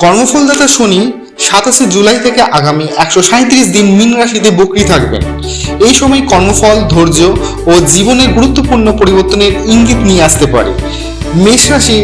কর্মফলদাতা শনি 27 জুলাই থেকে আগামী 137 দিন মীন রাশিতে বক্রী থাকবেন। এই সময় কর্মফল, ধৈর্য ও জীবনের গুরুত্বপূর্ণ পরিবর্তনের ইঙ্গিত নিয়ে আসতে পারে। মেষ রাশি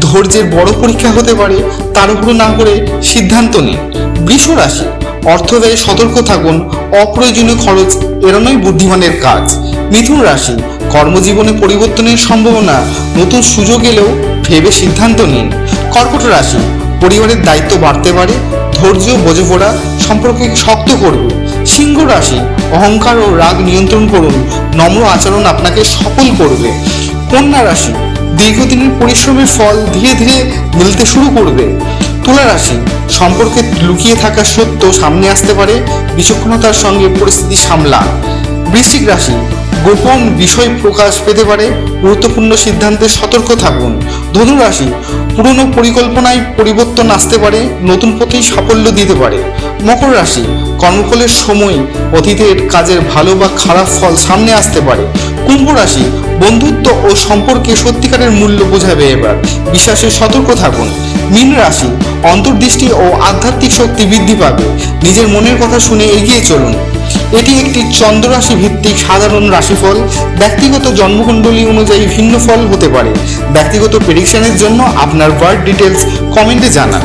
ধৈর্যের বড় পরীক্ষা হতে পারে, তাড়াহুড়ো না করে সিদ্ধান্ত নিন। বৃষ রাশি অর্থ ব্যয়ে সতর্ক থাকুন, অপ্রয়োজনীয় খরচ এড়ানোই বুদ্ধিমানের কাজ। মিথুন রাশি কর্মজীবনে পরিবর্তনের সম্ভাবনা, নতুন সুযোগ এলেও ভেবে সিদ্ধান্ত নিন। কর্কট রাশি পরিবারের দায়িত্ব বাড়তে পারে, ধৈর্য বোঝাপড়া সম্পর্কে শক্ত করবে। সিংহ রাশি অহংকার ও রাগ নিয়ন্ত্রণ করুন, নম্র আচরণ আপনাকে সফল করবে। কন্যা রাশি দীর্ঘদিনের পরিশ্রমের ফল ধীরে ধীরে মিলতে শুরু করবে। তুলা রাশি সম্পর্কে লুকিয়ে থাকা সত্য সামনে আসতে পারে, বিচক্ষণতার সঙ্গে পরিস্থিতি সামলান। বৃশ্চিক রাশি গোপন বিষয় প্রকাশ পেতে পারে, গুরুত্বপূর্ণ সিদ্ধান্তে সতর্ক থাকুন। ধনু রাশি পুরনো পরিকল্পনায় পরিবর্তন আসতে পারে, নতুন পথেই সাফল্য দিতে পারে। মকর রাশি কর্মফলের সময় অতীতের কাজের ভালো বা খারাপ ফল সামনে আসতে পারে। কুম্ভ রাশি বন্ধুত্ব ও সম্পর্কে সত্যিকারের মূল্য বোঝাবে, এবার বিশ্বাসে সতর্ক থাকুন। মীন রাশি অন্তর্দৃষ্টি ও আধ্যাত্মিক শক্তি বৃদ্ধি পাবে, নিজের মনের কথা শুনে এগিয়ে চলুন। এটি একটি চন্দ্ররাশি ভিত্তিক সাধারণ রাশিফল। ব্যক্তিগত জন্মকুণ্ডলী অনুযায়ী ভিন্ন ফল হতে পারে। ব্যক্তিগত প্রেডিকশনের জন্য আপনার বার্থ ডিটেলস কমেন্টে জানান।